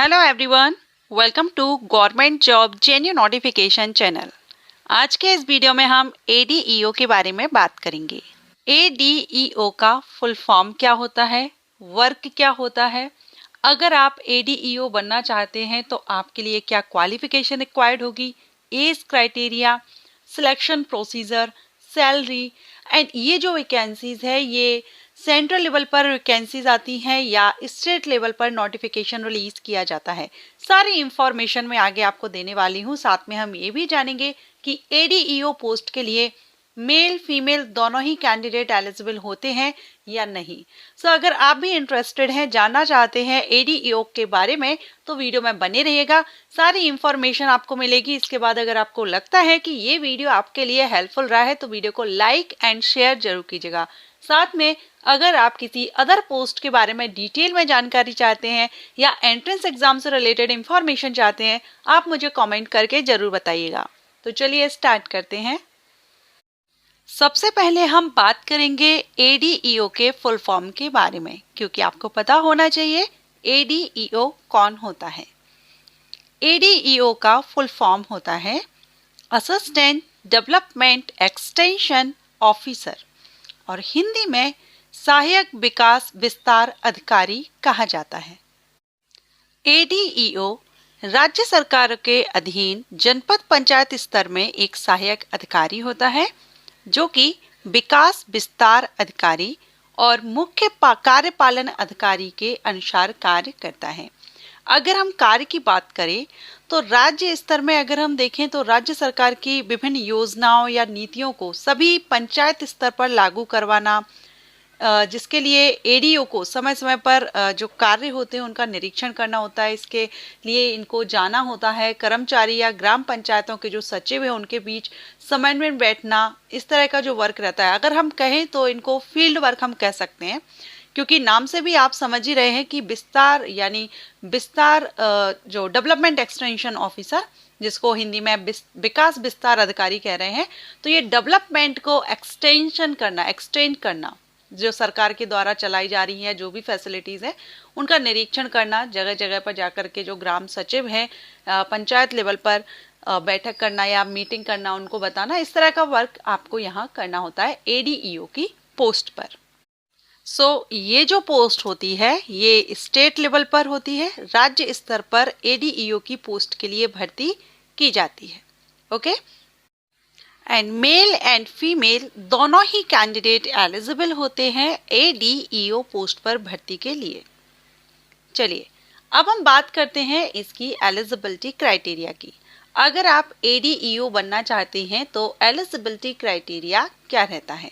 Hello everyone, welcome to government job genuine notification channel. आज के इस वीडियो में हम एडीईओ के बारे में बात करेंगे। एडीईओ का फुल फॉर्म क्या होता है, वर्क क्या होता है, अगर आप एडीईओ बनना चाहते हैं तो आपके लिए क्या क्वालिफिकेशन रिक्वायर्ड होगी, age criteria, selection procedure, salary and ये जो वैकेंसीज है ये सेंट्रल लेवल पर वैकेंसीज आती हैं या स्टेट लेवल पर नोटिफिकेशन रिलीज किया जाता है। सारी इंफॉर्मेशन मैं आगे आपको देने वाली हूँ। साथ में हम ये भी जानेंगे कि एडीईओ पोस्ट के लिए मेल फीमेल दोनों ही कैंडिडेट एलिजिबल होते हैं या नहीं। अगर आप भी इंटरेस्टेड हैं, जानना चाहते हैं एडीईओ के बारे में तो वीडियो में बने रहिएगा। सारी इंफॉर्मेशन आपको मिलेगी। इसके बाद अगर आपको लगता है कि ये वीडियो आपके लिए हेल्पफुल रहा है तो वीडियो को लाइक एंड शेयर जरूर कीजिएगा। साथ में अगर आप किसी अदर पोस्ट के बारे में डिटेल में जानकारी चाहते हैं या एंट्रेंस एग्जाम से रिलेटेड इंफॉर्मेशन चाहते हैं, आप मुझे कमेंट करके जरूर बताइएगा। तो चलिए स्टार्ट करते हैं। सबसे पहले हम बात करेंगे एडीईओ के फुल फॉर्म के बारे में, क्योंकि आपको पता होना चाहिए एडीईओ कौन होता है। एडीईओ का फुल फॉर्म होता है असिस्टेंट डेवलपमेंट एक्सटेंशन ऑफिसर और हिंदी में सहायक विकास विस्तार अधिकारी कहा जाता है। एडीईओ राज्य सरकार के अधीन जनपद पंचायत स्तर में एक सहायक अधिकारी होता है जो कि विकास विस्तार अधिकारी और मुख्य कार्यपालन अधिकारी के अनुसार कार्य करता है। अगर हम कार्य की बात करें तो राज्य स्तर में अगर हम देखें तो राज्य सरकार की विभिन्न योजनाओं या नीतियों को सभी पंचायत स्तर पर लागू करवाना, जिसके लिए एडीओ को समय समय पर जो कार्य होते हैं उनका निरीक्षण करना होता है। इसके लिए इनको जाना होता है। कर्मचारी या ग्राम पंचायतों के जो सचिव है उनके बीच समन्वय बैठना, इस तरह का जो वर्क रहता है। अगर हम कहें तो इनको फील्ड वर्क हम कह सकते हैं, क्योंकि नाम से भी आप समझ ही रहे हैं कि विस्तार यानी विस्तार जो डेवलपमेंट एक्सटेंशन ऑफिसर, जिसको हिंदी में विकास विस्तार अधिकारी कह रहे हैं, तो ये डेवलपमेंट को एक्सटेंशन करना, एक्सटेंड करना, जो सरकार के द्वारा चलाई जा रही है जो भी फैसिलिटीज है उनका निरीक्षण करना, जगह जगह पर जाकर के जो ग्राम सचिव हैं पंचायत लेवल पर बैठक करना या मीटिंग करना, उनको बताना, इस तरह का वर्क आपको यहाँ करना होता है एडीईओ की पोस्ट पर। ये जो पोस्ट होती है ये स्टेट लेवल पर होती है। राज्य स्तर पर एडीईओ की पोस्ट के लिए भर्ती की जाती है। Okay, and male and female दोनों ही कैंडिडेट एलिजिबल होते हैं एडीईओ पोस्ट पर भर्ती के लिए। चलिए अब हम बात करते हैं इसकी एलिजिबिलिटी क्राइटेरिया की। अगर आप एडीईओ बनना चाहते हैं तो एलिजिबिलिटी क्राइटेरिया क्या रहता है।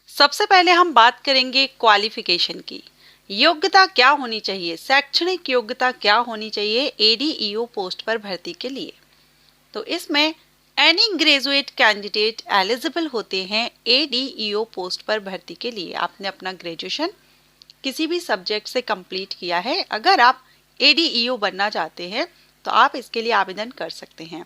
सबसे पहले हम बात करेंगे क्वालिफिकेशन की। योग्यता क्या होनी चाहिए, शैक्षणिक योग्यता क्या होनी चाहिए एडीईओ पोस्ट पर भर्ती के लिए। तो इसमें एनी ग्रेजुएट कैंडिडेट एलिजिबल होते हैं एडीईओ पोस्ट पर भर्ती के लिए। आपने अपना ग्रेजुएशन किसी भी सब्जेक्ट से कंप्लीट किया है, अगर आप एडीईओ बनना चाहते हैं तो आप इसके लिए आवेदन कर सकते हैं।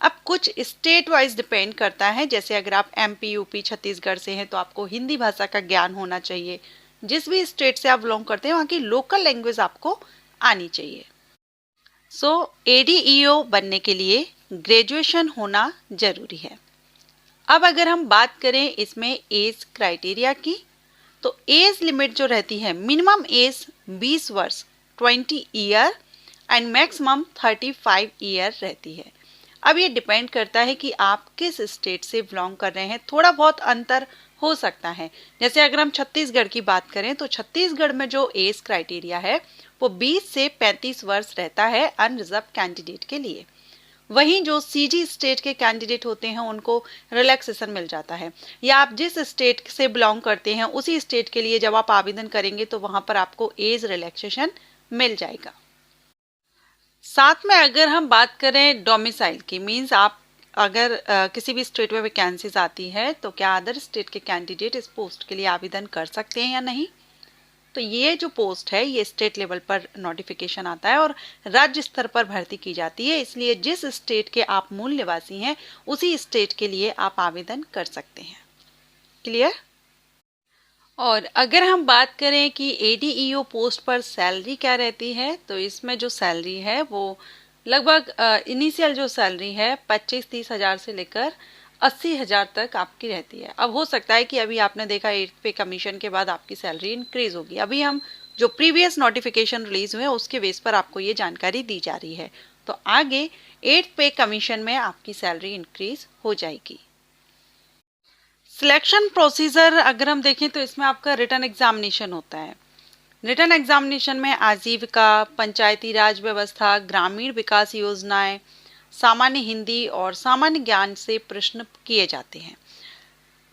अब कुछ स्टेट वाइज डिपेंड करता है, जैसे अगर आप एमपी, यूपी, छत्तीसगढ़ से हैं तो आपको हिंदी भाषा का ज्ञान होना चाहिए। जिस भी स्टेट से आप बिलोंग करते हैं वहाँ की लोकल लैंग्वेज आपको आनी चाहिए। एडीईओ बनने के लिए ग्रेजुएशन होना जरूरी है। अब अगर हम बात करें इसमें एज क्राइटेरिया की, तो एज लिमिट जो रहती है, मिनिमम एज 20 वर्ष 20 ईयर एंड मैक्सिमम 35 ईयर रहती है। अब ये डिपेंड करता है कि आप किस स्टेट से बिलोंग कर रहे हैं, थोड़ा बहुत अंतर हो सकता है। जैसे अगर हम छत्तीसगढ़ की बात करें तो छत्तीसगढ़ में जो एज क्राइटेरिया है वो 20 से 35 वर्ष रहता है अनरिजर्व कैंडिडेट के लिए। वहीं जो सीजी स्टेट के कैंडिडेट होते हैं उनको रिलैक्सेशन मिल जाता है, या आप जिस स्टेट से बिलोंग करते हैं उसी स्टेट के लिए जब आप आवेदन करेंगे तो वहां पर आपको एज रिलैक्सेशन मिल जाएगा। साथ में अगर हम बात करें डोमिसाइल की, मीन्स आप अगर किसी भी स्टेट में वैकेंसीज आती है तो क्या अदर स्टेट के कैंडिडेट इस पोस्ट के लिए आवेदन कर सकते हैं या नहीं। तो ये जो पोस्ट है ये स्टेट लेवल पर नोटिफिकेशन आता है और राज्य स्तर पर भर्ती की जाती है, इसलिए जिस स्टेट के आप मूल निवासी हैं उसी स्टेट के लिए आप आवेदन कर सकते हैं। क्लियर। और अगर हम बात करें कि एडीईओ पोस्ट पर सैलरी क्या रहती है, तो इसमें जो सैलरी है वो लगभग इनिशियल जो सैलरी है 25-30 हज़ार से लेकर 80,000 तक आपकी रहती है। अब हो सकता है कि अभी आपने देखा 8th पे कमीशन के बाद आपकी सैलरी इंक्रीज होगी। अभी हम जो प्रीवियस नोटिफिकेशन रिलीज हुए उसके बेस पर आपको ये जानकारी दी जा रही है। तो आगे 8th पे कमीशन में आपकी सैलरी इंक्रीज हो जाएगी। सिलेक्शन प्रोसीजर अगर हम देखें तो इसमें आपका रिटन एग्जामिनेशन होता है। रिटन एग्जामिनेशन में आजीविका, पंचायती राज व्यवस्था, ग्रामीण विकास योजनाएं, सामान्य हिंदी और सामान्य ज्ञान से प्रश्न किए जाते हैं।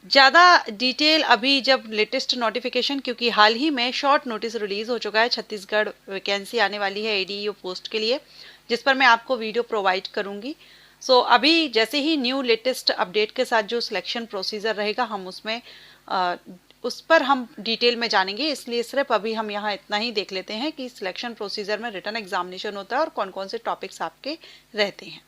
ज़्यादा डिटेल अभी जब लेटेस्ट नोटिफिकेशन, क्योंकि हाल ही में शॉर्ट नोटिस रिलीज हो चुका है, छत्तीसगढ़ वैकेंसी आने वाली है एडीईओ पोस्ट के लिए, जिस पर मैं आपको वीडियो प्रोवाइड करूंगी। अभी जैसे ही न्यू लेटेस्ट अपडेट के साथ जो सिलेक्शन प्रोसीजर रहेगा हम उसमें उस पर हम डिटेल में जानेंगे, इसलिए सिर्फ अभी हम यहाँ इतना ही देख लेते हैं कि सिलेक्शन प्रोसीजर में रिटन एग्जामिनेशन होता है और कौन कौन से टॉपिक्स आपके रहते हैं।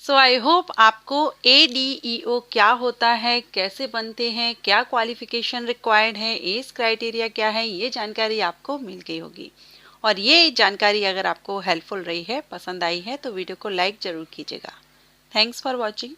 आई होप आपको एडीईओ क्या होता है, कैसे बनते हैं, क्या क्वालिफिकेशन रिक्वायर्ड है, एज क्राइटेरिया क्या है, ये जानकारी आपको मिल गई होगी। और ये जानकारी अगर आपको हेल्पफुल रही है, पसंद आई है, तो वीडियो को लाइक जरूर कीजिएगा। Thanks for watching.